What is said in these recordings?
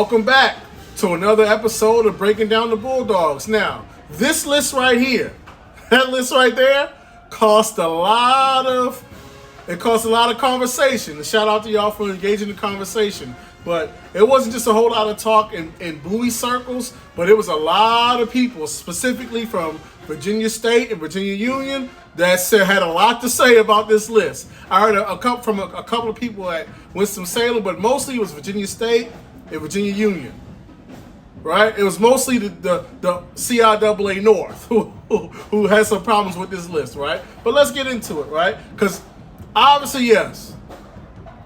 Welcome back to another episode of Breaking Down the Bulldogs. Now, this list right here, that list right there, cost a lot of conversation. And shout out to y'all for engaging the conversation. But it wasn't just a whole lot of talk in Bowie circles, but it was a lot of people, specifically from Virginia State and Virginia Union, that had a lot to say about this list. I heard a couple of people at Winston-Salem, but mostly it was Virginia State and Virginia Union. Right? It was mostly the CIAA North who has some problems with this list, right? But let's get into it, right? Because obviously, yes,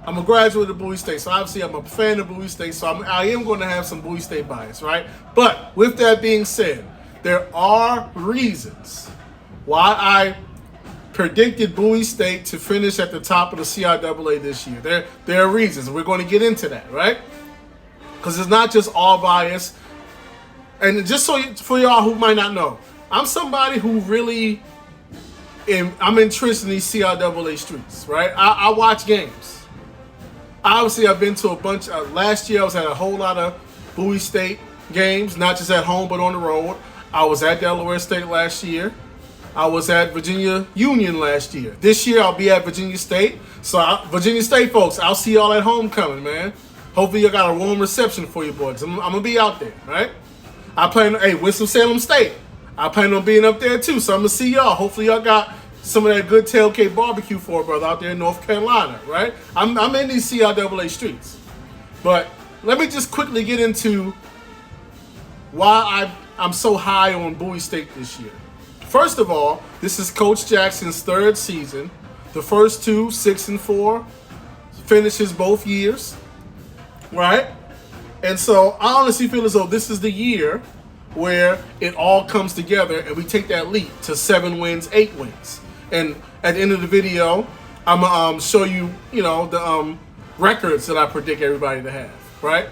I'm a graduate of Bowie State, so obviously I'm a fan of Bowie State, so I am going to have some Bowie State bias, right? But with that being said, there are reasons why I predicted Bowie State to finish at the top of the CIAA this year. There are reasons. We're going to get into that, right? Because it's not just all bias. And just for y'all who might not know, I'm somebody who really I'm interested in these CIAA streets, right? I watch games. Obviously, I've been to a bunch. Last year, I was at a whole lot of Bowie State games, not just at home, but on the road. I was at Delaware State last year. I was at Virginia Union last year. This year, I'll be at Virginia State. So, Virginia State folks, I'll see y'all at homecoming, man. Hopefully, you got a warm reception for you boys. I'm going to be out there, right? Winston-Salem State. I plan on being up there, too. So, I'm going to see y'all. Hopefully, y'all got some of that good tailgate barbecue for a brother out there in North Carolina, right? I'm in these CIAA streets. But let me just quickly get into why I'm so high on Bowie State this year. First of all, this is Coach Jackson's third season. The first two, 6-4, finishes both years, right? And so I honestly feel as though this is the year where it all comes together and we take that leap to 7 wins, 8 wins. And at the end of the video, I'm going to show you, the records that I predict everybody to have, right?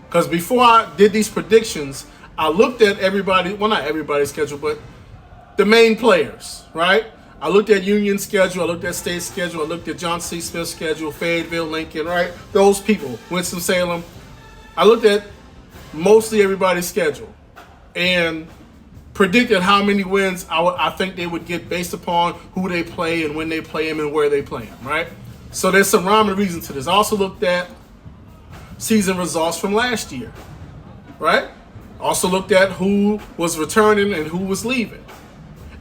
Because before I did these predictions, I looked at not everybody's schedule, but the main players, right? I looked at Union's schedule, I looked at State's schedule, I looked at John C. Smith's schedule, Fayetteville, Lincoln, right? Those people, Winston-Salem. I looked at mostly everybody's schedule and predicted how many wins I think they would get based upon who they play and when they play them and where they play them, right? So there's some rhyme and reason to this. I also looked at season results from last year, right? Also looked at who was returning and who was leaving.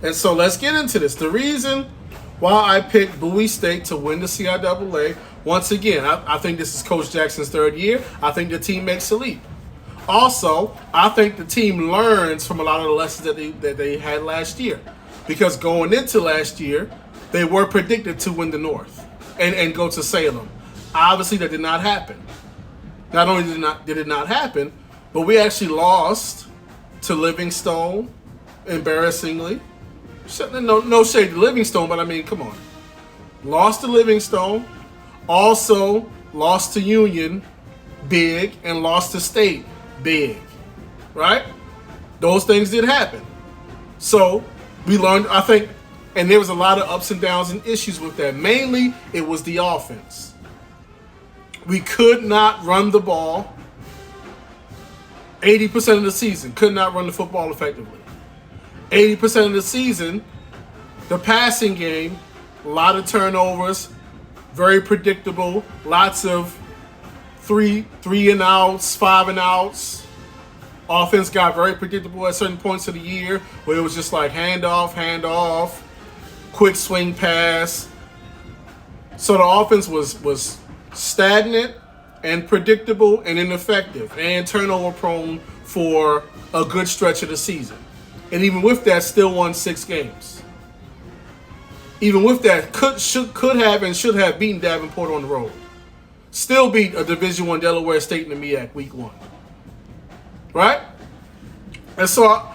And so let's get into this. The reason why I picked Bowie State to win the CIAA, once again, I think this is Coach Jackson's third year. I think the team makes a leap. Also, I think the team learns from a lot of the lessons that they had last year. Because going into last year, they were predicted to win the North and go to Salem. Obviously, that did not happen. Not only did it not happen, but we actually lost to Livingstone, embarrassingly. No shade to Livingstone, but I mean, come on. Lost to Livingstone. Also lost to Union, big, and lost to State, big, right? Those things did happen. So we learned, I think, and there was a lot of ups and downs and issues with that. Mainly, it was the offense. We could not run the ball 80% of the season. Could not run the football effectively. 80% of the season, the passing game, a lot of turnovers, very predictable, lots of three and outs, 5 and outs. Offense got very predictable at certain points of the year where it was just like hand off, quick swing pass. So the offense was stagnant and predictable and ineffective and turnover prone for a good stretch of the season. And even with that, still won 6 games. Even with that, could have and should have beaten Davenport on the road. Still beat a Division I Delaware State in the MEAC week 1. Right? And so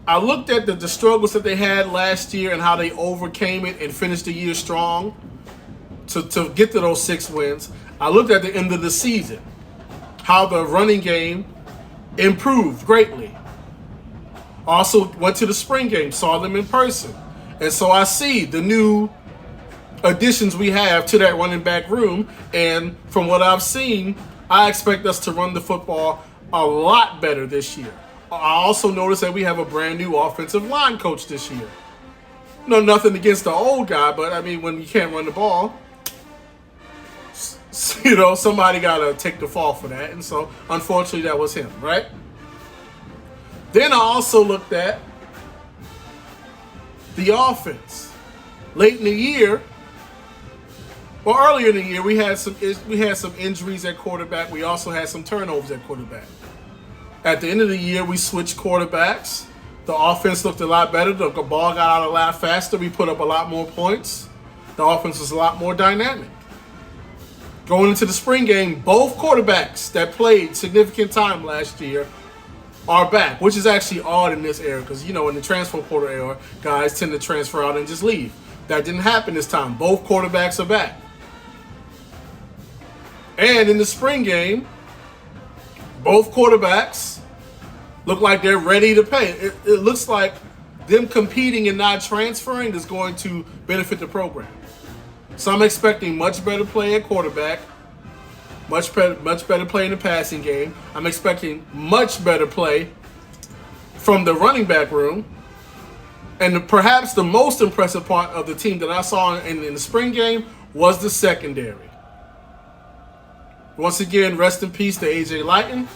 I looked at the struggles that they had last year and how they overcame it and finished the year strong to get to those 6 wins. I looked at the end of the season, how the running game improved greatly. Also went to the spring game, saw them in person. And so I see the new additions we have to that running back room. And from what I've seen, I expect us to run the football a lot better this year. I also noticed that we have a brand new offensive line coach this year. No, nothing against the old guy, but I mean, when you can't run the ball, somebody got to take the fall for that. And so, unfortunately, that was him, right? Then I also looked at the offense. Late in the year, or earlier in the year, we had some injuries at quarterback. We also had some turnovers at quarterback. At the end of the year, we switched quarterbacks. The offense looked a lot better. The ball got out a lot faster. We put up a lot more points. The offense was a lot more dynamic. Going into the spring game, both quarterbacks that played significant time last year are back, which is actually odd in this era because, in the transfer portal era, guys tend to transfer out and just leave. That didn't happen this time. Both quarterbacks are back. And in the spring game, both quarterbacks look like they're ready to pay. It looks like them competing and not transferring is going to benefit the program. So I'm expecting much better play at quarterback, much better play in the passing game. I'm expecting much better play from the running back room. And perhaps the most impressive part of the team that I saw in the spring game was the secondary. Once again, rest in peace to A.J. Lighton.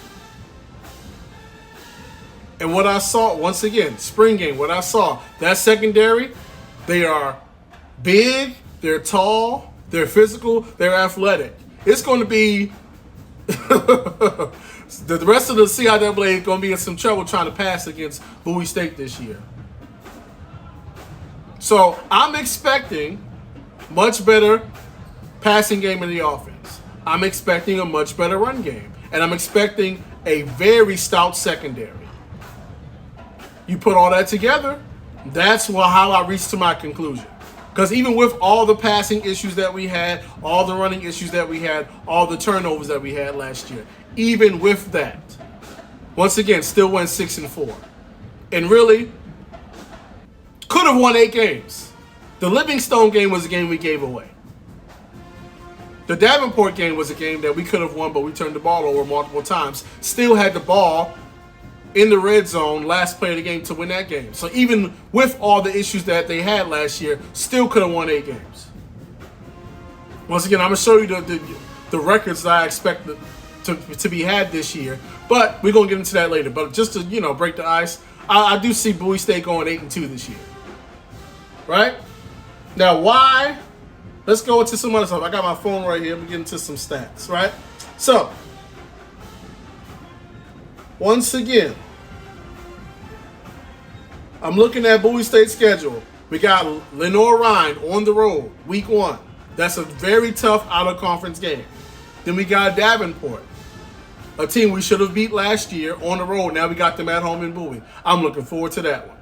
And what I saw, once again, spring game, what I saw, that secondary, they are big, they're tall, they're physical, they're athletic. It's going to be, the rest of the CIAA is going to be in some trouble trying to pass against Bowie State this year. So I'm expecting much better passing game in the offense. I'm expecting a much better run game. And I'm expecting a very stout secondary. You put all that together, that's how I reached to my conclusion. Because even with all the passing issues that we had, all the running issues that we had, all the turnovers that we had last year, even with that, once again, still went 6-4. And really, could have won 8 games. The Livingstone game was a game we gave away. The Davenport game was a game that we could have won, but we turned the ball over multiple times. Still had the ball in the red zone, last play of the game, to win that game. So even with all the issues that they had last year, still could have won 8 games. Once again, I'm going to show you the records that I expect to be had this year. But we're going to get into that later. But just to, break the ice, I do see Bowie State going 8-2 this year. Right? Now, why? Let's go into some other stuff. I got my phone right here. I'm getting into some stats, right? So, once again, I'm looking at Bowie State's schedule. We got Lenoir-Rhyne on the road, week 1. That's a very tough out-of-conference game. Then we got Davenport, a team we should have beat last year on the road. Now we got them at home in Bowie. I'm looking forward to that one.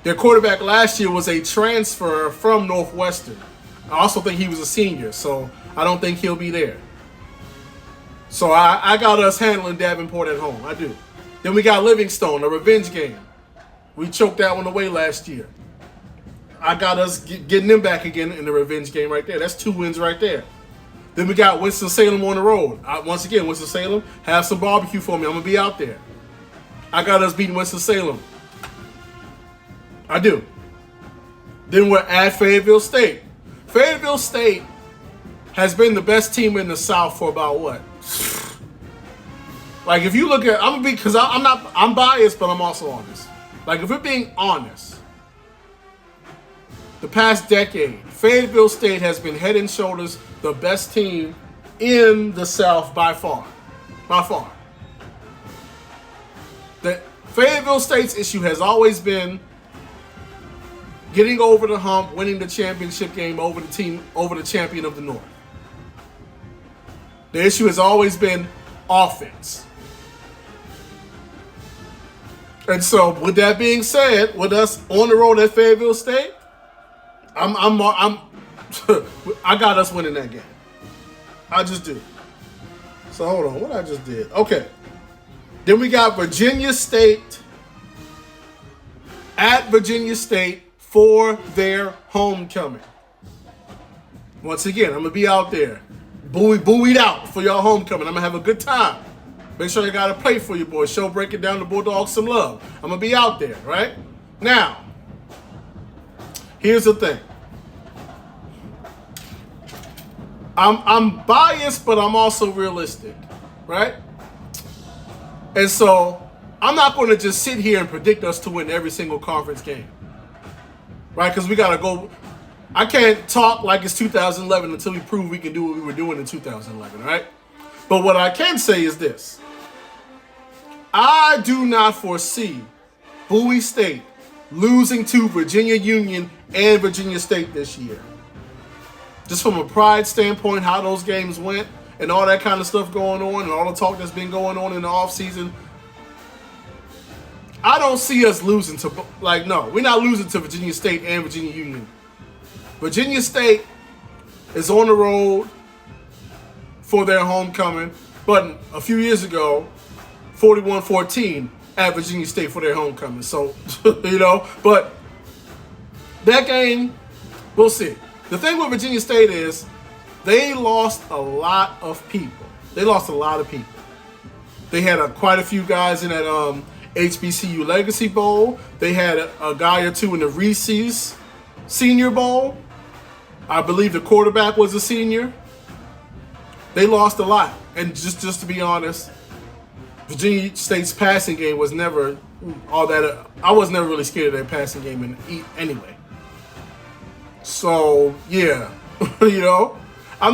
Their quarterback last year was a transfer from Northwestern. I also think he was a senior, so I don't think he'll be there. So I got us handling Davenport at home. I do. Then we got Livingstone, a revenge game. We choked that one away last year. I got us getting them back again in the revenge game right there. That's 2 wins right there. Then we got Winston-Salem on the road. Once again, Winston-Salem, have some barbecue for me. I'm going to be out there. I got us beating Winston-Salem. I do. Then we're at Fayetteville State. Fayetteville State has been the best team in the South for about what? Like, if you look at, I'm biased, but I'm also honest. Like, if we're being honest, the past decade, Fayetteville State has been head and shoulders the best team in the South by far. By far. The Fayetteville State's issue has always been getting over the hump, winning the championship game over the champion of the North. The issue has always been offense. And so, with that being said, with us on the road at Fayetteville State, I got us winning that game. I just do. So hold on, what I just did? Okay. Then we got Virginia State at Virginia State for their homecoming. Once again, I'm gonna be out there. buoyed out for y'all homecoming. I'm gonna have a good time. Make sure you got a plate for you boys. Show breaking down the Bulldogs some love. I'm gonna be out there, right? Now, here's the thing. I'm biased, but I'm also realistic, right? And so I'm not going to just sit here and predict us to win every single conference game, right? Because we got to go. I can't talk like it's 2011 until we prove we can do what we were doing in 2011, right? But what I can say is this. I do not foresee Bowie State losing to Virginia Union and Virginia State this year. Just from a pride standpoint, how those games went and all that kind of stuff going on and all the talk that's been going on in the offseason, I don't see us losing to, no, we're not losing to Virginia State and Virginia Union. Virginia State is on the road for their homecoming, but a few years ago, 41-14 at Virginia State for their homecoming. So, but that game, we'll see. The thing with Virginia State is they lost a lot of people. They lost a lot of people. They had quite a few guys in that HBCU Legacy Bowl. They had a guy or two in the Reese's Senior Bowl. I believe the quarterback was a senior. They lost a lot. And just to be honest, Virginia State's passing game was never all that. I was never really scared of their passing game anyway. So yeah, I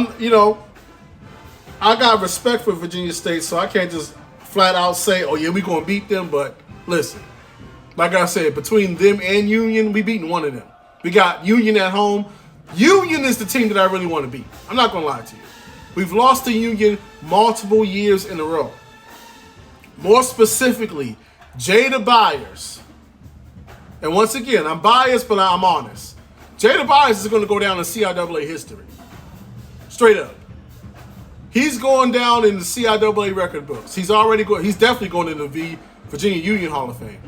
got respect for Virginia State, so I can't just flat out say, oh yeah, we're gonna beat them. But listen, like I said, between them and Union, we beating one of them. We got Union at home. Union is the team that I really want to beat. I'm not gonna lie to you. We've lost to Union multiple years in a row. More specifically, Jada Byers. And once again, I'm biased, but I'm honest. Jada Byers is going to go down in CIAA history. Straight up. He's going down in the CIAA record books. He's definitely going in the Virginia Union Hall of Fame.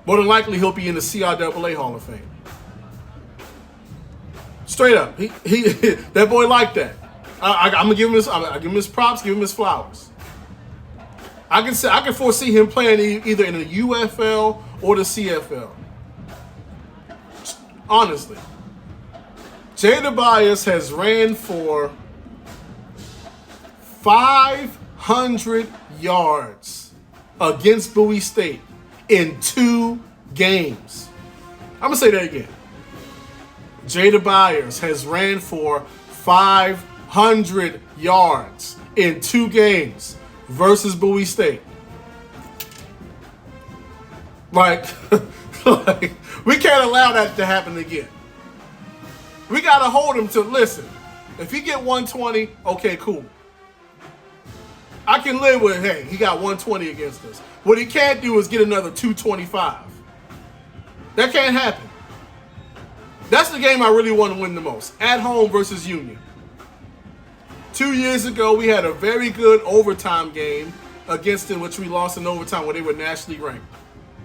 More than likely, he'll be in the CIAA Hall of Fame. Straight up. He that boy like that. I'm gonna give him his props, give him his flowers. I can foresee him playing either in the UFL or the CFL. Honestly. Jada Byers has ran for 500 yards against Bowie State in 2 games. I'm going to say that again. Jada Byers has ran for 500 yards in 2 games versus Bowie State. Like, we can't allow that to happen again. We got to hold him to, listen, if he get 120, okay, cool. I can live with, hey, he got 120 against us. What he can't do is get another 225. That can't happen. That's the game I really want to win the most. At home versus Union. 2 years ago, we had a very good overtime game against them, which we lost in overtime where they were nationally ranked.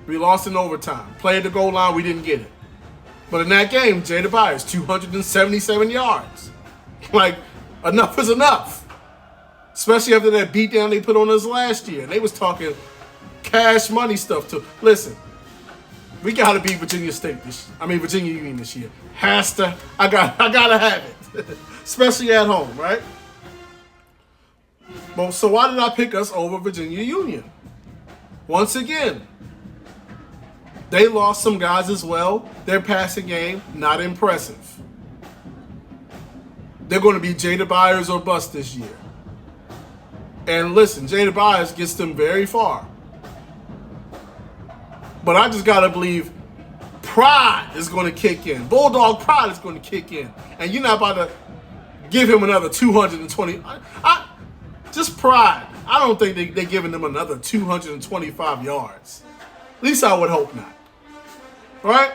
We lost in overtime. Played the goal line, we didn't get it. But in that game, Jada Byers, 277 yards. Like, enough is enough. Especially after that beatdown they put on us last year. They was talking cash money stuff too. Listen, we gotta beat Virginia Union this year. I gotta have it. Especially at home, right? Well, so why did I pick us over Virginia Union? Once again, they lost some guys as well. Their passing game, not impressive. They're going to be Jada Byers or bust this year. And listen, Jada Byers gets them very far. But I just got to believe pride is going to kick in. Bulldog pride is going to kick in. And you're not about to give him another 220. Just pride. I don't think they're giving them another 225 yards. At least I would hope not. All right?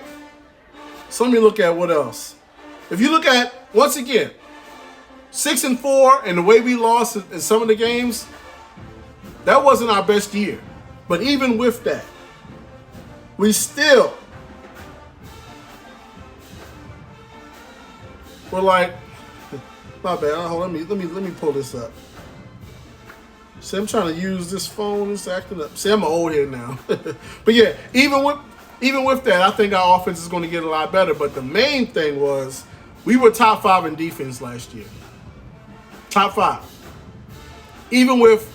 So let me look at what else. If you look at, once again, 6-4 and the way we lost in some of the games, that wasn't our best year. But even with that, we still were like, My bad. Hold on, let me pull this up. See, I'm trying to use this phone. It's acting up. See, I'm an old head now. But yeah, even with that, I think our offense is going to get a lot better. But the main thing was we were top 5 in defense last year. Top 5. Even with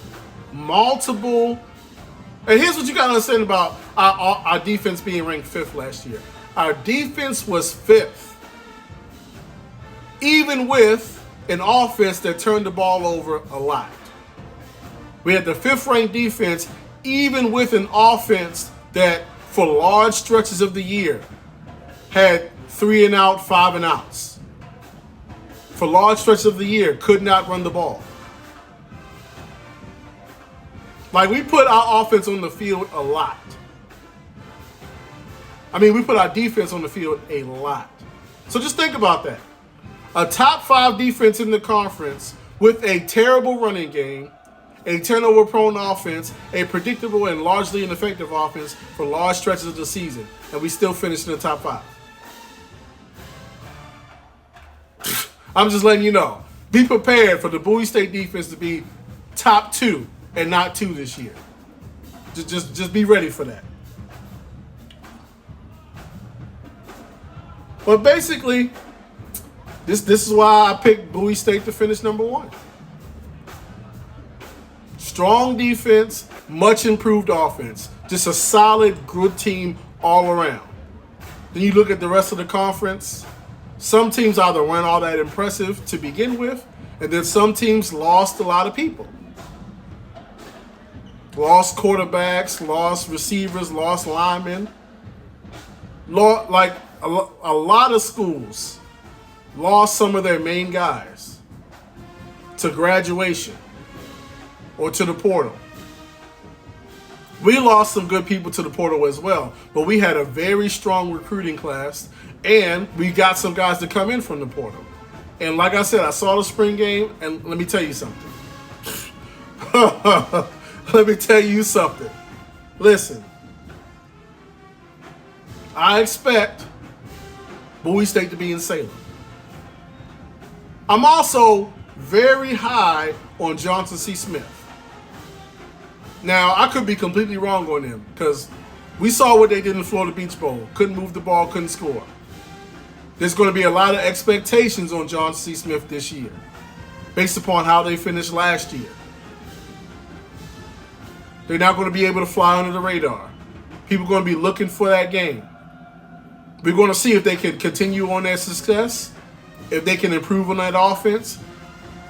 multiple. And here's what you got to understand about our defense being ranked 5th last year. Our defense was 5th. Even with an offense that turned the ball over a lot. We had the 5th ranked defense, even with an offense that, for large stretches of the year, had 3 and out, 5 and outs. For large stretches of the year, could not run the ball. Like, we put our offense on the field a lot. I mean, we put our defense on the field a lot. So just think about that. A top 5 defense in the conference with a terrible running game, a turnover-prone offense, a predictable and largely ineffective offense for large stretches of the season, and we still finished in the top 5. I'm just letting you know. Be prepared for the Bowie State defense to be top 2 and not 2 this year. Just be ready for that. But basically, this is why I picked Bowie State to finish number 1. Strong defense, much improved offense. Just a solid, good team all around. Then you look at the rest of the conference. Some teams either weren't all that impressive to begin with, and then some teams lost a lot of people. Lost quarterbacks, lost receivers, lost linemen. Like a lot of schools lost some of their main guys to graduation or to the portal. We lost some good people to the portal as well, but we had a very strong recruiting class, and we got some guys to come in from the portal. And like I said, I saw the spring game, and let me tell you something. Let me tell you something. Listen, I expect Bowie State to be in Salem. I'm also very high on Johnson C. Smith. Now, I could be completely wrong on them because we saw what they did in the Florida Beach Bowl. Couldn't move the ball, couldn't score. There's going to be a lot of expectations on Johnson C. Smith this year based upon how they finished last year. They're not going to be able to fly under the radar. People are going to be looking for that game. We're going to see if they can continue on their success, if they can improve on that offense.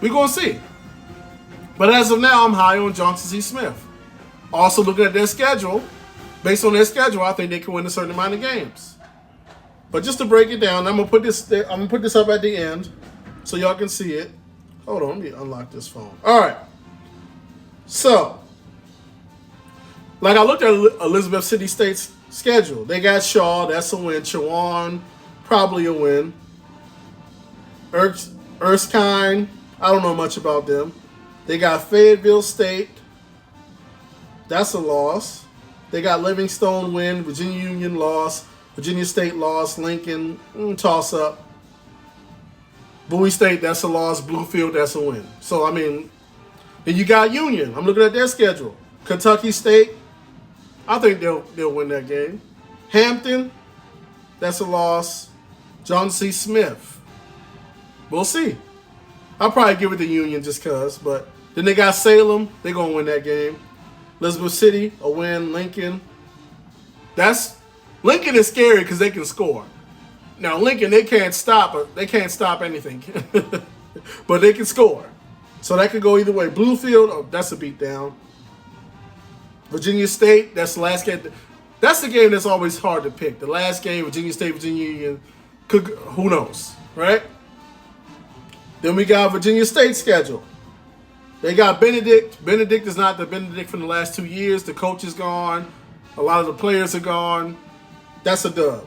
We're going to see. But as of now, I'm high on Johnson C. Smith. Also looking at their schedule, based on their schedule, I think they can win a certain amount of games. But just to break it down, I'm gonna put this up at the end so y'all can see it. Hold on, let me unlock this phone. All right. So, like I looked at Elizabeth City State's schedule. They got Shaw, that's a win. Chowan, probably a win. Erskine, I don't know much about them. They got Fayetteville State. That's a loss. They got Livingstone win. Virginia Union loss. Virginia State loss. Lincoln, toss up. Bowie State, that's a loss. Bluefield, that's a win. So, I mean, then you got Union. I'm looking at their schedule. Kentucky State, I think they'll win that game. Hampton, that's a loss. John C. Smith. We'll see. I'll probably give it to Union just because. But then they got Salem. They're going to win that game. Elizabeth City, a win. Lincoln. Lincoln is scary because they can score. Now, Lincoln, they can't stop anything. But they can score. So that could go either way. Bluefield, that's a beatdown. Virginia State, that's the last game. That's the game that's always hard to pick. The last game, Virginia State, Virginia Union, who knows, right? Then we got Virginia State's schedule. They got Benedict. Benedict is not the Benedict from the last 2 years. The coach is gone. A lot of the players are gone. That's a dub.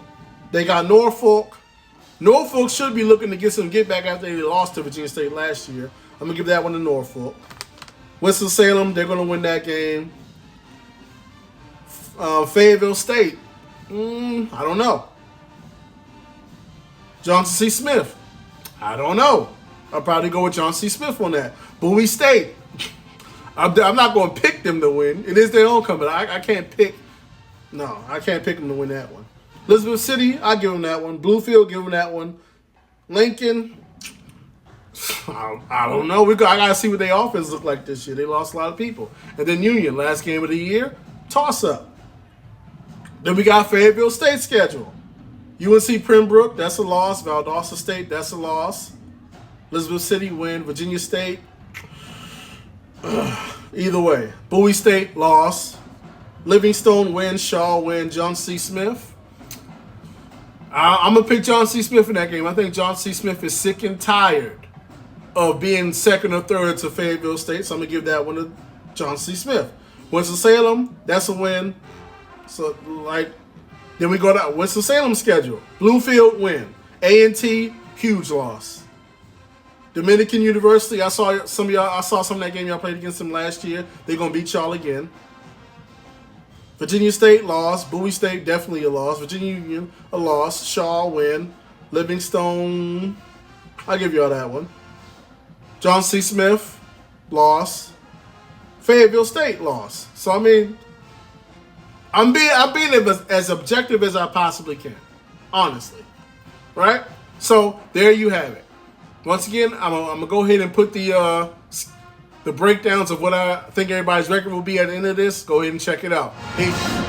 They got Norfolk. Norfolk should be looking to get some get back after they lost to Virginia State last year. I'm going to give that one to Norfolk. Winston-Salem, they're going to win that game. Fayetteville State, I don't know. Johnson C. Smith, I don't know. I'll probably go with John C. Smith on that. Bowie State. I'm not going to pick them to win. It is their own company. I can't pick. No, I can't pick them to win that one. Elizabeth City, I give them that one. Bluefield, give them that one. Lincoln, I don't know. I got to see what their offense look like this year. They lost a lot of people. And then Union, last game of the year, toss-up. Then we got Fayetteville State schedule. UNC Pembroke, that's a loss. Valdosta State, that's a loss. Elizabeth City win. Virginia State, either way. Bowie State, loss. Livingstone win. Shaw win. John C. Smith. I'm going to pick John C. Smith in that game. I think John C. Smith is sick and tired of being second or third to Fayetteville State, so I'm going to give that one to John C. Smith. Winston-Salem, that's a win. So, then we go to Winston-Salem schedule. Bluefield win. A&T, huge loss. Dominican University, I saw some of that game y'all played against them last year. They're going to beat y'all again. Virginia State, loss. Bowie State, definitely a loss. Virginia Union, a loss. Shaw, win. Livingstone, I'll give y'all that one. John C. Smith, loss. Fayetteville State, loss. So, I mean, I'm being as objective as I possibly can. Honestly. Right? So, there you have it. Once again, I'm going to go ahead and put the breakdowns of what I think everybody's record will be at the end of this. Go ahead and check it out. Peace.